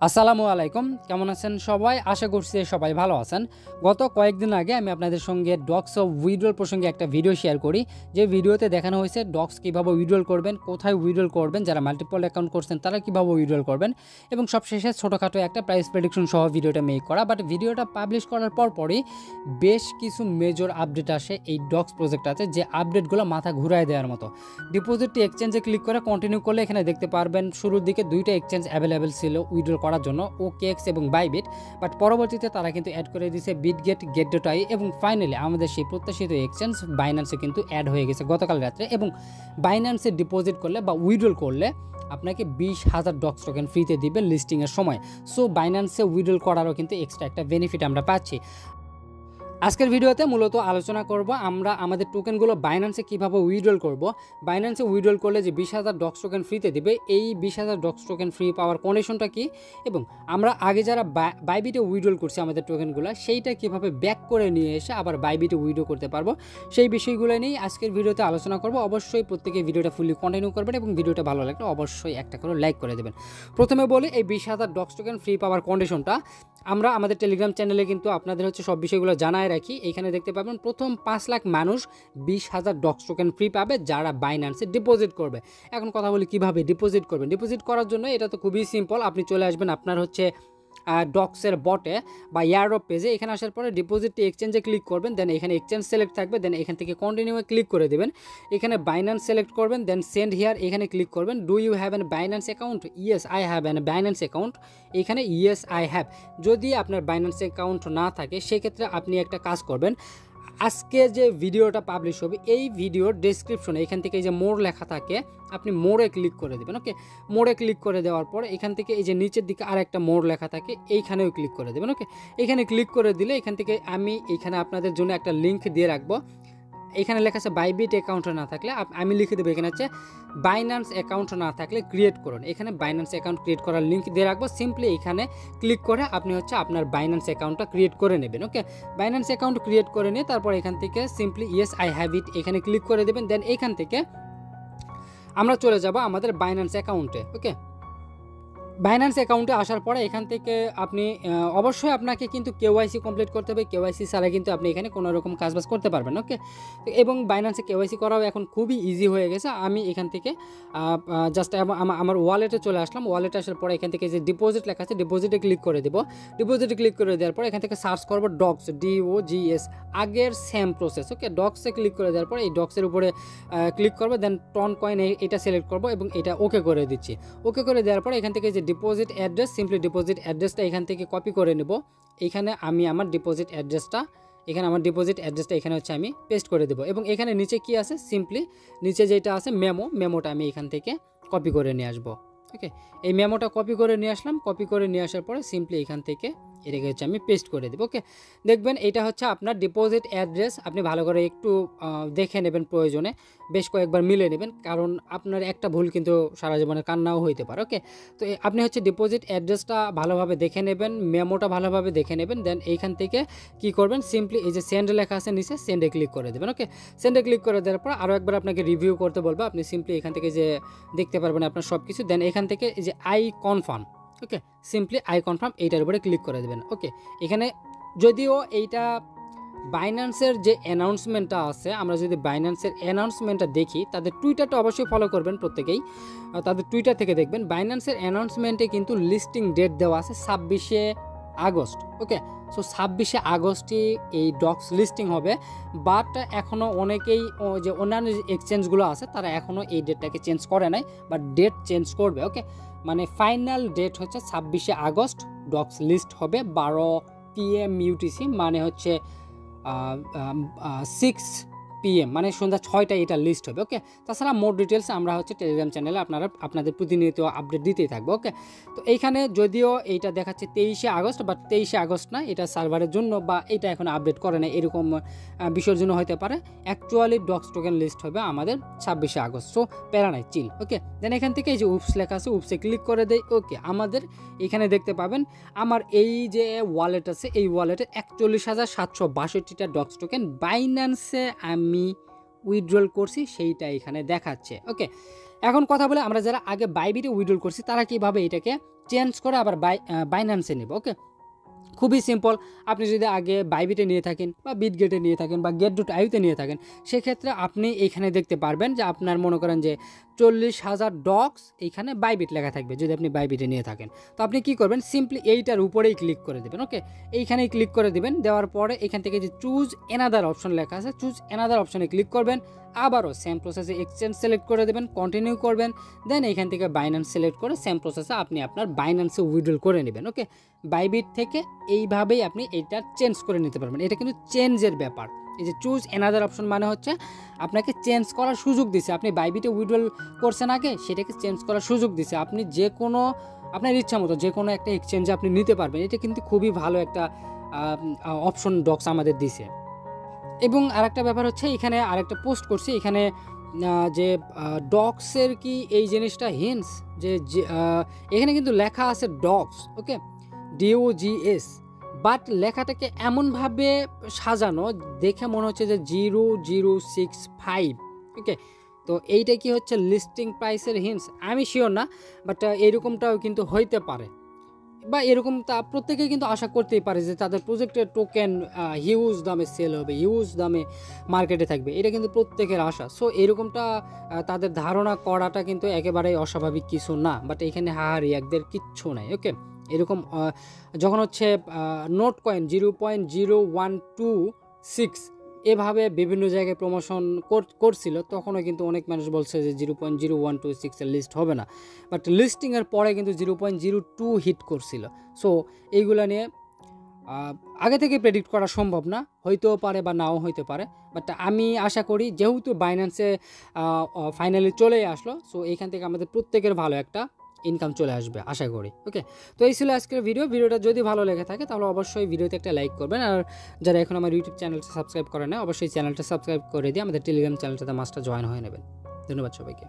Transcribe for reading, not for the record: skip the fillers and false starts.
আসসালামু আলাইকুম, কেমন আছেন সবাই? আশা করছি সবাই ভালো আছেন। গত কয়েকদিন আগে আমি আপনাদের সঙ্গে ডক্স অফ উইড্রল প্রসঙ্গে একটা ভিডিও শেয়ার করি, যে ভিডিওতে দেখানো হয়েছে ডক্স কীভাবে উইড্রল করবেন, কোথায় উইড্রল করবেন, যারা মাল্টিপল অ্যাকাউন্ট করছেন তারা কীভাবে উইড্রল করবেন, এবং সবশেষে ছোটোখাটো একটা প্রাইস প্রেডিকশন সহ ভিডিওটা মেক করা। বাট ভিডিওটা পাবলিশ করার পরই বেশ কিছু মেজর আপডেট আসে এই ডক্স প্রজেক্টটাতে, যে আপডেটগুলো মাথা ঘুরায় দেওয়ার মতো। ডিপোজিটটি এক্সচেঞ্জে ক্লিক করে কন্টিনিউ করলে এখানে দেখতে পারবেন শুরুর দিকে দুইটা এক্সচেঞ্জ অ্যাভেলেবেল ছিল উইড্রল করার জন্য, OKX এবং বাইবিট। বাট পরবর্তীতে তারা কিন্তু অ্যাড করে দিয়েছে বিটগেট, গেট.আই, এবং ফাইনালি আমাদের সেই প্রত্যাশিত এক্সচেঞ্জ বাইন্যান্সে কিন্তু অ্যাড হয়ে গেছে গতকাল রাত্রে। এবং বাইন্যান্সে ডিপোজিট করলে বা উইড্রল করলে আপনাকে 20,000 ডক্স টোকেন ফ্রিতে দিবে লিস্টিংয়ের সময়। সো বাইন্যান্সে উইড্রল করারও কিন্তু এক্সট্রা একটা বেনিফিট আমরা পাচ্ছি। আজকের ভিডিওতে মূলত আলোচনা করব আমরা আমাদের টোকেনগুলো বাইন্যান্সে কীভাবে উইড্রল করব। বাইন্যান্সে উইড্রল করলে যে 20,000 ডক্স টোকেন ফ্রিতে দেবে, এই 20,000 ডক্স টোকেন ফ্রি পাওয়ার কন্ডিশনটা কী, এবং আমরা আগে যারা বাইবিটে উইড্রল করছি আমাদের টোকেনগুলো, সেইটা কীভাবে ব্যাক করে নিয়ে এসে আবার বাইবিটে উইড্রো করতে পারবো, সেই বিষয়গুলো নিয়েই আজকের ভিডিওতে আলোচনা করব। অবশ্যই প্রত্যেকে ভিডিওটা ফুললি কন্টিনিউ করবেন এবং ভিডিওটা ভালো লাগলে অবশ্যই একটা করে লাইক করে দেবেন। প্রথমে বলি, এই 20,000 ডক্স টোকেন ফ্রি পাওয়ার কন্ডিশনটা আমরা আমাদের টেলিগ্রাম চ্যানেলে কিন্তু আপনাদের সব বিষয়গুলো জানায় রাখি। এখানে দেখতে পাবেন প্রথম 5 লাখ মানুষ 20,000 ডক্স টোকেন ফ্রি পাবে যারা বাইন্যান্সে ডিপোজিট করবে। এখন কথা বলি কিভাবে ডিপোজিট করবেন। ডিপোজিট করার জন্য এটা তো খুবই সিম্পল, আপনি চলে আসবেন আপনার ডক্সের বটে বা এয়ারড্রপ পেজে। এখানে আসার পরে ডিপোজিটটি এক্সচেঞ্জে ক্লিক করবেন, দেন এখানে এক্সচেঞ্জ সিলেক্ট থাকবে, দেন এখান থেকে কন্টিনিউয়ে ক্লিক করে দেবেন। এখানে বাইন্যান্স সিলেক্ট করবেন, দেন সেন্ড হিয়ার এখানে ক্লিক করবেন। Do you have an Binance account? Yes I have an Binance account. এখানে ইয়েস আই হ্যাভ। যদি আপনার বাইন্যান্স অ্যাকাউন্ট না থাকে সেক্ষেত্রে আপনি একটা কাজ করবেন, আজকে যে ভিডিওটা পাবলিশ হবে এই ভিডিওর ডেসক্রিপশনে এখান থেকে এই যে মোর লেখা থাকে, আপনি মোড়ে ক্লিক করে দেবেন। ওকে, মোড়ে ক্লিক করে দেওয়ার পরে এখান থেকে এই যে নিচের দিকে আর একটা মোড় লেখা থাকে, এইখানেও ক্লিক করে দেবেন। ওকে, এখানে ক্লিক করে দিলে এখান থেকে আমি এখানে আপনাদের জন্য একটা লিঙ্ক দিয়ে রাখবো। এখানে লেখা আছে বাইবিট অ্যাকাউন্ট না থাকলে আমি লিখে দেবো এখানে বাইন্যান্স অ্যাকাউন্ট না থাকলে ক্রিয়েট করুন। এখানে বাইন্যান্স অ্যাকাউন্ট ক্রিয়েট করার লিঙ্ক দিয়ে রাখবো। সিম্পলি এখানে ক্লিক করে আপনি আপনার বাইন্যান্স অ্যাকাউন্টটা ক্রিয়েট করে নেবেন। ওকে, বাইন্যান্স অ্যাকাউন্ট ক্রিয়েট করে নিয়ে তারপর এখান থেকে simply yes I have it এখানে ক্লিক করে দেবেন। দেন এখান থেকে আমরা চলে যাব আমাদের বাইন্যান্স অ্যাকাউন্টে। ওকে, বাইন্যান্স অ্যাকাউন্টে আসার পরে এখান থেকে আপনি অবশ্যই আপনাকে কিন্তু কেওয়াইসি কমপ্লিট করতে হবে। কেওয়াইসি ছাড়া কিন্তু আপনি এখানে কোনো রকম কাজবাজ করতে পারবেন। ওকে, এবং বাইন্যান্সে কেওয়াইসি করাও এখন খুবই ইজি হয়ে গেছে। আমি এখান থেকে জাস্ট আমার ওয়ালেটে চলে আসলাম। ওয়ালেটে আসার পরে এখান থেকে যে ডিপোজিট লেখা আছে ডিপোজিটে ক্লিক করে দেবো। ডিপোজিটে ক্লিক করে দেওয়ার পরে এখান থেকে সার্চ করবো ডক্স, DOGS, আগের সেম প্রসেস। ওকে, ডক্সে ক্লিক করে দেওয়ার পরে এই ডক্সের উপরে ক্লিক করবো, দেন টন কয়েন এটা সিলেক্ট করবো এবং এটা ওকে করে দিচ্ছি। ওকে করে দেওয়ার পরে এখান থেকে যে ডিপোজিট অ্যাড্রেস, সিম্পলি ডিপোজিট অ্যাড্রেসটা এখান থেকে কপি করে নেব। এখানে আমি আমার ডিপোজিট অ্যাড্রেসটা এখানে আমি পেস্ট করে দেবো। এবং এখানে নিচে কি আছে, সিম্পলি নিচে যেটা আছে মেমোটা আমি এখান থেকে কপি করে নিয়ে আসবো। ওকে, এই মেমোটা কপি করে নিয়ে আসলাম। কপি করে নিয়ে আসার পরে সিম্পলি এখান থেকে এটাকে আমি পেস্ট করে দেবো। ওকে, দেখবেন এটা আপনার ডিপোজিট অ্যাড্রেস। আপনি ভালো করে একটু দেখে নেবেন, প্রয়োজনে বেশ কয়েকবার মিলে নেবেন, কারণ আপনার একটা ভুল কিন্তু সারা জীবনের কান্নাও হইতে পারে। ওকে, তো আপনি ডিপোজিট অ্যাড্রেসটা ভালোভাবে দেখে নেবেন, মেমোটা ভালোভাবে দেখে নেবেন। দেন এইখান থেকে কি করবেন, সিম্পলি এই যে সেন্ড লেখা আছে নিচে, সেন্ডে ক্লিক করে দেবেন। ওকে, সেন্ডে ক্লিক করে দেওয়ার পর আরও একবার আপনাকে রিভিউ করতে বলবো। আপনি সিম্পলি এখান থেকে যে দেখতে পারবেন আপনার সব কিছু। দেন এখান থেকে এই যে I confirm, okay, simply I confirm এইটার উপরে ক্লিক করে দেবেন। ওকে, এখানে যদিও এইটা বাইন্যান্সের যে অ্যানাউন্সমেন্টটা আছে, আমরা যদি বাইন্যান্সের অ্যানাউন্সমেন্টটা দেখি, তাদের টুইটারটা অবশ্যই ফলো করবেন প্রত্যেকেই, তাদের টুইটার থেকে দেখবেন বাইন্যান্সের অ্যানাউন্সমেন্টে কিন্তু লিস্টিং ডেট দেওয়া আছে 26শে আগস্ট। ওকে, সো 26শে আগস্টই এই ডক্স লিস্টিং হবে। বাট এখনও অনেকেই যে অন্যান্য এক্সচেঞ্জগুলো আছে তারা এখনও এই ডেটটাকে চেঞ্জ করে নাই, বাট ডেট চেঞ্জ করবে। ওকে, মানে ফাইনাল ডেট 26শে আগস্ট, ডক্স লিস্ট হবে 12 PM UTC, মানে 6 PM, মানে সন্ধ্যা 6টায় এটা লিস্ট হবে। ওকে, তাছাড়া মোর ডিটেলস আমরা টেলিগ্রাম চ্যানেলে আপনাদের প্রতিনিয়ত আপডেট দিতেই থাকবো। ওকে, তো এইখানে যদিও এইটা দেখাচ্ছে 23শে আগস্ট, বাট 23শে আগস্ট না, এটা সার্ভারের জন্য বা এটা এখন আপডেট করে না এরকম বিষয়ের জন্য হতে পারে। অ্যাকচুয়ালি ডক্স টোকেন লিস্ট হবে আমাদের 26শে আগস্ট। সো প্যারা নাই, চিল। ওকে, দেন এখান থেকে এই যে উপস লেখা আছে, উপসে ক্লিক করে দেয়। ওকে, আমাদের এখানে দেখতে পাবেন আমার এই যে ওয়ালেট আছে, এই ওয়ালেটে 41,762টা ডক্স টোকেন বাইন্যান্সে আমি উইথড্রল করছি সেইটা এখানে দেখাচ্ছে। ওকে, এখন কথা বলে আমরা যারা আগে বাইবিটে উইথড্রল করছি তারা কীভাবে এটাকে চেঞ্জ করে আবার বাইন্যান্সে নেব। ওকে, খুবই সিম্পল। আপনি যদি আগে বাইবিটে নিয়ে থাকেন বা বিটগেটে নিয়ে থাকেন বা get.io নিয়ে থাকেন, সেক্ষেত্রে আপনি এইখানে দেখতে পারবেন যে আপনার মনে করেন যে 40,000 ডক্স এইখানে বাইবিট লেখা থাকবে যদি আপনি বাইবিটে নিয়ে থাকেন। তো আপনি কি করবেন, সিম্পলি এইটার উপরেই ক্লিক করে দেবেন। ওকে, এইখানেই ক্লিক করে দেবেন। দেওয়ার পরে এখান থেকে যে চুজ এনাদার অপশন লেখা আছে, চুজ এনাদার অপশনে ক্লিক করবেন। আবারও সেম প্রসেসে এক্সচেঞ্জ সিলেক্ট করে দেবেন, কন্টিনিউ করবেন। দেন এখান থেকে বাইন্যান্স সিলেক্ট করে সেম প্রসেসে আপনি আপনার বাইন্যান্সে উইথড্রল করে নেবেন। ওকে, বাইবিট থেকে এইভাবেই আপনি এটা চেঞ্জ করে নিতে পারবেন। এটা কিন্তু চেঞ্জের ব্যাপার। এই যে চুজ এনাদার অপশন মানে হচ্ছে আপনাকে চেঞ্জ করার সুযোগ দিছে। আপনি বাইবিটে উইথড্রল করছেন আগে, সেটাকে চেঞ্জ করার সুযোগ দিছে। আপনি যে কোনো আপনার ইচ্ছা মতো যে কোনো একটা এক্সচেঞ্জে আপনি নিতে পারবেন। এটা কিন্তু খুবই ভালো একটা অপশন ডক্স আমাদের দিছে। এবং আরেকটা ব্যাপার হচ্ছে, এখানে আরেকটা পোস্ট করছি, এখানে যে ডক্সের কি এই জিনিসটা হিন্টস যে এখানে কিন্তু লেখা আছে ডক্স। ওকে, DOGS, বাট লেখাটাকে এমনভাবে সাজানো দেখে মনে হচ্ছে যে 0065। ওকে, তো এইটা কি হচ্ছে লিস্টিং প্রাইসের হিন্টস, আমি শিওর না, বাট এরকমটাও কিন্তু হইতে পারে। বা এরকম তা প্রত্যেকে কিন্তু আশা করতেই পারে যে তাদের প্রজেক্টের টোকেন হিউজ দামে সেল হবে, হিউজ দামে মার্কেটে থাকবে, এটা কিন্তু প্রত্যেকের আশা। সো এরকমটা তাদের ধারণা করাটা কিন্তু একেবারেই অস্বাভাবিক কিছু না। বাট এখানে হাহারি একদের কিচ্ছু নাই। ওকে, এরকম যখন হচ্ছে নোট কয়েন 0.0126 এভাবে বিভিন্ন জায়গায় প্রমোশন করছিল, তখনও কিন্তু অনেক মানুষ বলছে যে 0.0126 লিস্ট হবে না। বাট লিস্টিংয়ের পরে কিন্তু 0.02 হিট করছিল। সো এইগুলো নিয়ে আগে থেকে প্রেডিক্ট করা সম্ভব না, হইতেও পারে বা নাও হইতে পারে। বাট আমি আশা করি যেহেতু বাইন্যান্সে ফাইনালি চলেই আসলো, সো এইখান থেকে আমাদের প্রত্যেকের ভালো একটা ইনকাম চলে আসবে আশা করি। ওকে, তো এই ছিল আজকের ভিডিওটা যদি ভালো লেগে থাকে তাহলে অবশ্যই ভিডিওতে একটা লাইক করবেন। আর যারা এখন আমার ইউটিউব চ্যানেলটা সাবস্ক্রাইব করে না, অবশ্যই চ্যানেলটা সাবস্ক্রাইব করে দিয়ে আমাদের টেলিগ্রাম চ্যানেলটাতে মাস্টার জয়েন হয়ে নেবেন। ধন্যবাদ সবাইকে।